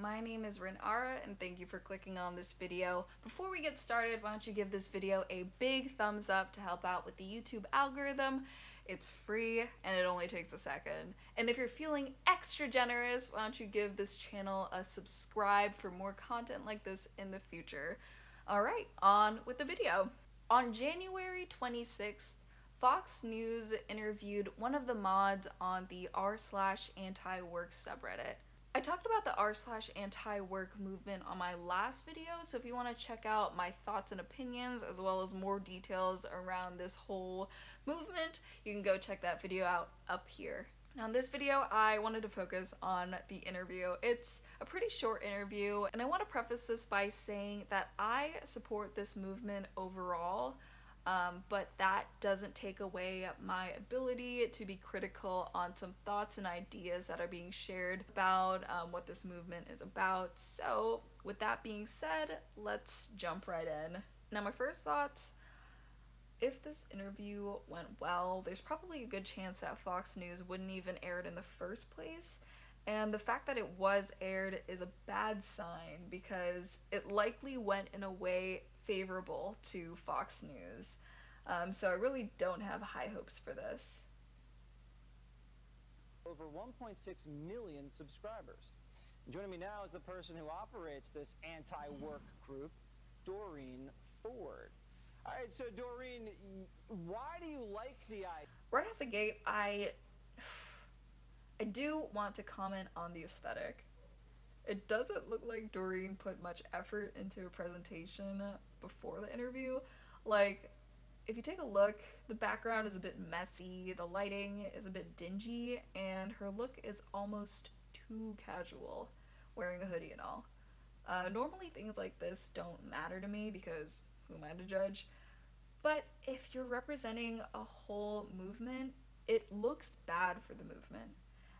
My name is Rinahra and thank you for clicking on this video. Before we get started, why don't you give this video a big thumbs up to help out with the YouTube algorithm. It's free and it only takes a second. And if you're feeling extra generous, why don't you give this channel a subscribe for more content like this in the future. Alright, on with the video. On January 26th, Fox News interviewed one of the mods on the r/antiwork subreddit. I talked about the r/anti-work movement on my last video, so if you want to check out my thoughts and opinions as well as more details around this whole movement, you can go check that video out up here. Now in this video, I wanted to focus on the interview. It's a pretty short interview, and I want to preface this by saying that I support this movement overall. But that doesn't take away my ability to be critical on some thoughts and ideas that are being shared about what this movement is about. So with that being said, let's jump right in. Now my first thoughts, if this interview went well, there's probably a good chance that Fox News wouldn't even air it in the first place. And the fact that it was aired is a bad sign because it likely went in a way favorable to Fox News. So I really don't have high hopes for this. Over 1.6 million subscribers. Joining me now is the person who operates this anti-work group, Doreen Ford. All right, so Doreen, why do you like the idea? Right off the gate, I do want to comment on the aesthetic. It doesn't look like Doreen put much effort into a presentation before the interview. Like, if you take a look, the background is a bit messy, the lighting is a bit dingy, and her look is almost too casual, wearing a hoodie and all. Normally things like this don't matter to me because who am I to judge? But if you're representing a whole movement, it looks bad for the movement.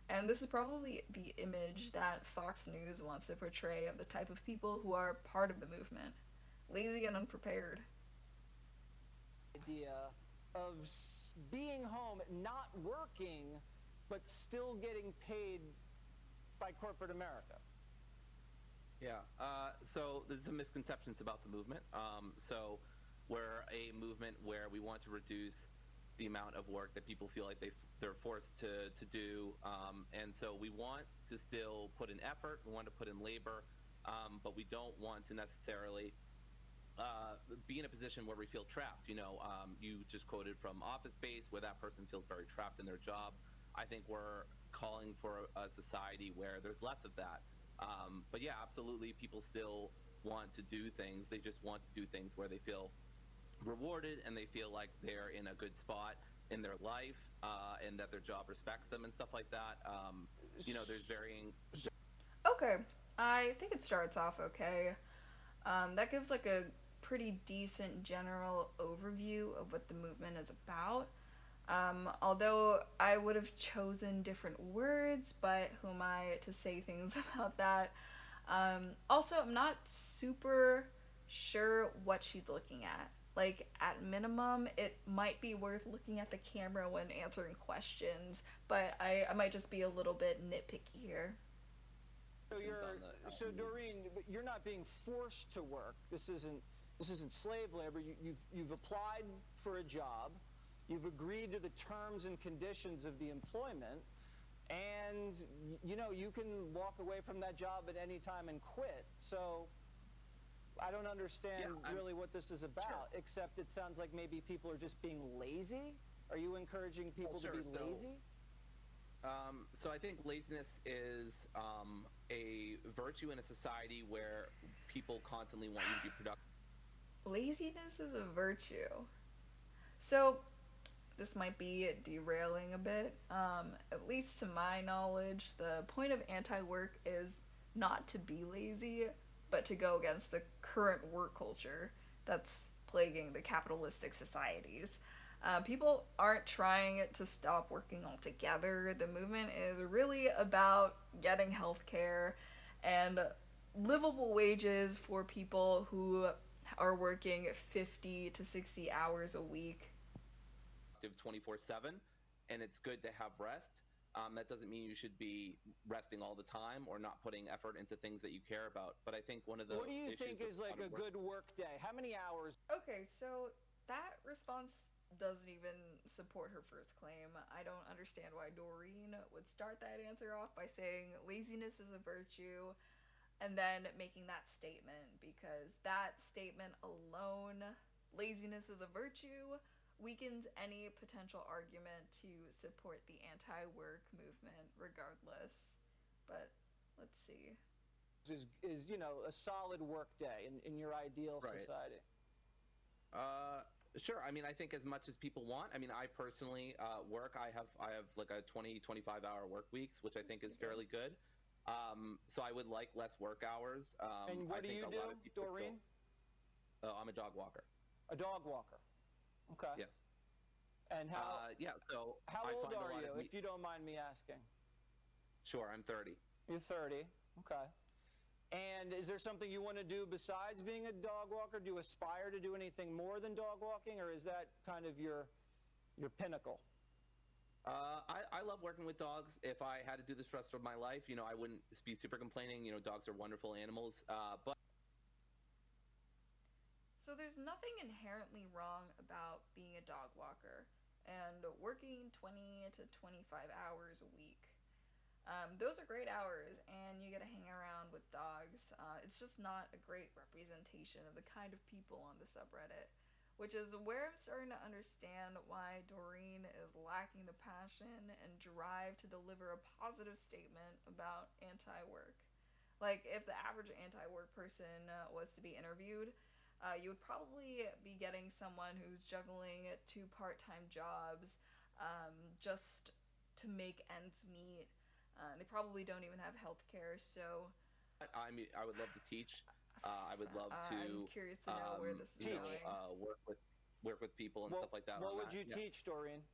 And this is probably the image that Fox News wants to portray of the type of people who are part of the movement. Lazy and unprepared. Idea of being home, not working, but still getting paid by corporate America. Yeah, so there's some misconceptions about the movement. So we're a movement where we want to reduce the amount of work that people feel like they're forced to do, and so we want to still put in effort, we want to put in labor, but we don't want to necessarily be in a position where we feel trapped. You know, you just quoted from Office Space where that person feels very trapped in their job. I think we're calling for a society where there's less of that. But yeah, absolutely, people still want to do things. They just want to do things where they feel rewarded and they feel like they're in a good spot in their life, and that their job respects them and stuff like that. You know, there's varying. Okay, I think it starts off okay. That gives like a pretty decent general overview of what the movement is about. Although I would have chosen different words, but who am I to say things about that? Also, I'm not super sure what she's looking at. Like, at minimum, it might be worth looking at the camera when answering questions, but I might just be a little bit nitpicky here. So Doreen, you're not being forced to work. This isn't slave labor. You've applied for a job. You've agreed to the terms and conditions of the employment, and you know you can walk away from that job at any time and quit. So I don't understand really what this is about, except it sounds like maybe people are just being lazy. Are you encouraging people to be lazy? So I think laziness is a virtue in a society where people constantly want you to be productive. Laziness is a virtue. So this might be derailing a bit. At least to my knowledge, the point of anti-work is not to be lazy, but to go against the current work culture that's plaguing the capitalistic societies. People aren't trying to stop working altogether. The movement is really about getting healthcare and livable wages for people who are working 50 to 60 hours a week. 24/7, and it's good to have rest. That doesn't mean you should be resting all the time or not putting effort into things that you care about. But I think one of the What do you issues think with is like a good work day? How many hours? Okay, so that response doesn't even support her first claim. I don't understand why Doreen would start that answer off by saying laziness is a virtue and then making that statement, because that statement alone, laziness is a virtue, weakens any potential argument to support the anti-work movement regardless. But let's see. Is a solid work day in your ideal Right. society? Sure. I mean, I think as much as people want. I mean, I personally work. I have like a 25 hour work weeks, which I think is fairly good. So I would like less work hours. And what I do think you a do, lot of people Doreen? I'm a dog walker. A dog walker. Okay. Yes. And how Yeah. So how I old find a are lot you, of if you don't mind me asking? Sure, I'm 30. You're 30. Okay. And is there something you want to do besides being a dog walker? Do you aspire to do anything more than dog walking, or is that kind of your pinnacle? I love working with dogs. If I had to do this for the rest of my life, I wouldn't be super complaining. Dogs are wonderful animals. But So there's nothing inherently wrong about being a dog walker and working 20 to 25 hours a week. Those are great hours, and you get to hang around with dogs. It's just not a great representation of the kind of people on the subreddit, which is where I'm starting to understand why Doreen is lacking the passion and drive to deliver a positive statement about anti-work. Like, if the average anti-work person was to be interviewed, you would probably be getting someone who's juggling two part-time jobs just to make ends meet. They probably don't even have health care, so I would love to teach. I would love I'm to curious to know where this is going. work with people and stuff like that. What would you teach, Doreen?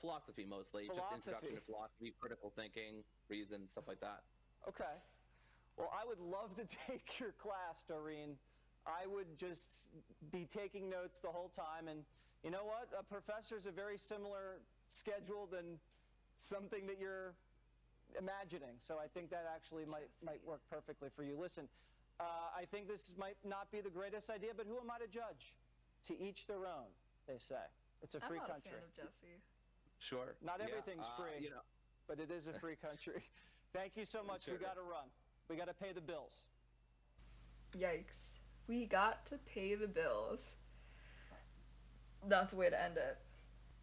Philosophy mostly, just introduction to philosophy, critical thinking, reason, stuff like that. Okay. Well, I would love to take your class, Doreen. I would just be taking notes the whole time. And you know what? A professor's a very similar schedule than something that you're imagining. So I think that actually might work perfectly for you. Listen, I think this might not be the greatest idea, but who am I to judge? To each their own, they say. It's a free country. I'm not a fan of Jesse. Sure. Not everything's free, but it is a free country. Thank you so much. Sure. We got to run. We got to pay the bills. Yikes. We got to pay the bills. That's the way to end it.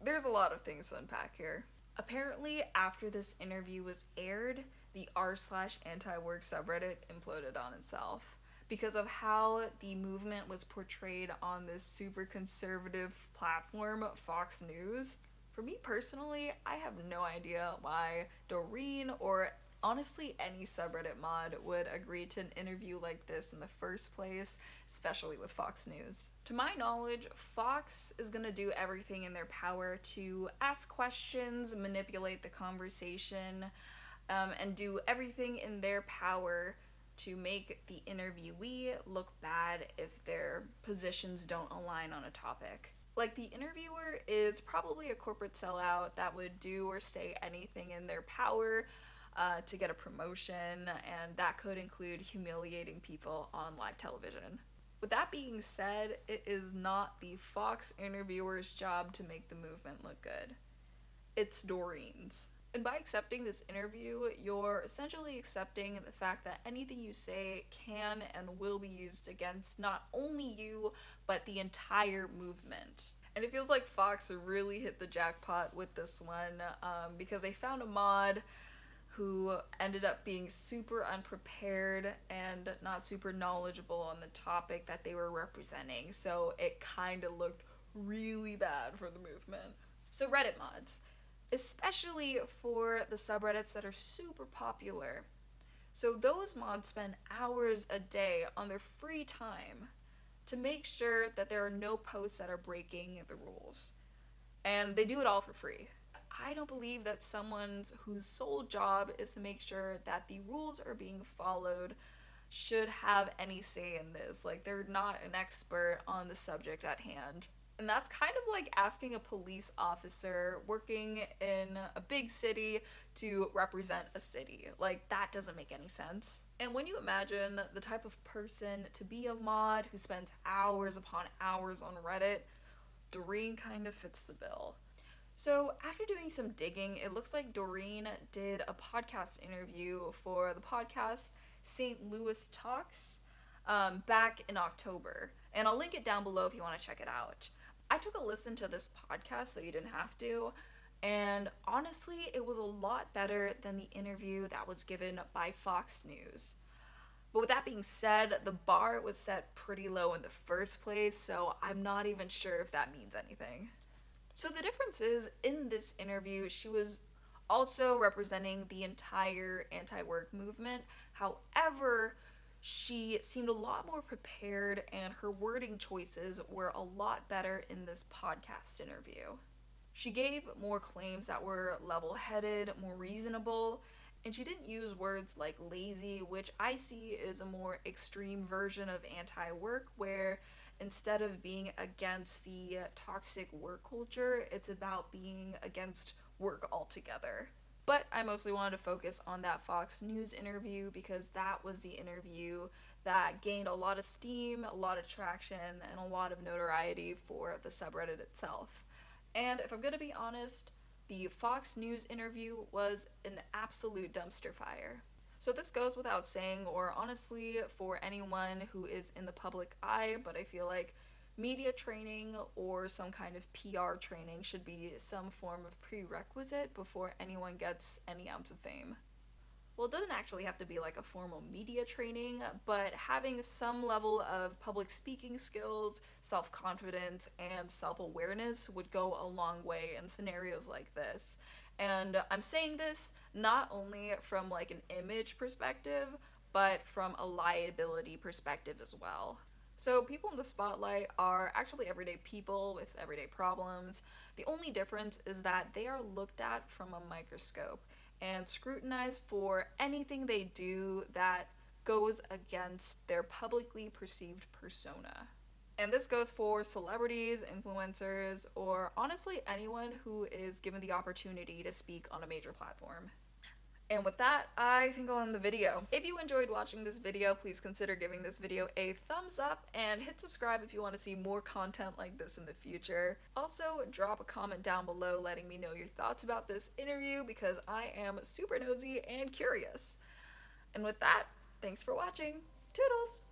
There's a lot of things to unpack here. Apparently, after this interview was aired, the r/anti-work subreddit imploded on itself because of how the movement was portrayed on this super conservative platform, Fox News. For me personally, I have no idea why Doreen or honestly any subreddit mod would agree to an interview like this in the first place, especially with Fox News. To my knowledge, Fox is going to do everything in their power to ask questions, manipulate the conversation, and do everything in their power to make the interviewee look bad if their positions don't align on a topic. Like, the interviewer is probably a corporate sellout that would do or say anything in their power to get a promotion, and that could include humiliating people on live television. With that being said, it is not the Fox interviewer's job to make the movement look good. It's Doreen's. And by accepting this interview, you're essentially accepting the fact that anything you say can and will be used against not only you, but the entire movement. And it feels like Fox really hit the jackpot with this one, because they found a mod who ended up being super unprepared and not super knowledgeable on the topic that they were representing, so it kind of looked really bad for the movement. So Reddit mods, especially for the subreddits that are super popular. So those mods spend hours a day on their free time to make sure that there are no posts that are breaking the rules. And they do it all for free. I don't believe that someone whose sole job is to make sure that the rules are being followed should have any say in this. Like, they're not an expert on the subject at hand. And that's kind of like asking a police officer working in a big city to represent a city. Like, that doesn't make any sense. And when you imagine the type of person to be a mod who spends hours upon hours on Reddit, Doreen kind of fits the bill. So, after doing some digging, it looks like Doreen did a podcast interview for the podcast St. Louis Talks back in October. And I'll link it down below if you want to check it out. I took a listen to this podcast so you didn't have to, and honestly, it was a lot better than the interview that was given by Fox News. But with that being said, the bar was set pretty low in the first place, so I'm not even sure if that means anything. So the difference is, in this interview, she was also representing the entire anti-work movement. However, she seemed a lot more prepared and her wording choices were a lot better in this podcast interview. She gave more claims that were level-headed, more reasonable, and she didn't use words like lazy, which I see is a more extreme version of anti-work, where instead of being against the toxic work culture, it's about being against work altogether. But I mostly wanted to focus on that Fox News interview because that was the interview that gained a lot of steam, a lot of traction, and a lot of notoriety for the subreddit itself. And if I'm gonna be honest, the Fox News interview was an absolute dumpster fire. So this goes without saying, or honestly for anyone who is in the public eye, but I feel like media training or some kind of PR training should be some form of prerequisite before anyone gets any ounce of fame. Well, it doesn't actually have to be like a formal media training, but having some level of public speaking skills, self-confidence, and self-awareness would go a long way in scenarios like this. And I'm saying this not only from like an image perspective, but from a liability perspective as well. So people in the spotlight are actually everyday people with everyday problems. The only difference is that they are looked at from a microscope and scrutinized for anything they do that goes against their publicly perceived persona. And this goes for celebrities, influencers, or honestly anyone who is given the opportunity to speak on a major platform. And with that, I think I'll end the video. If you enjoyed watching this video, please consider giving this video a thumbs up and hit subscribe if you want to see more content like this in the future. Also, drop a comment down below letting me know your thoughts about this interview because I am super nosy and curious. And with that, thanks for watching. Toodles!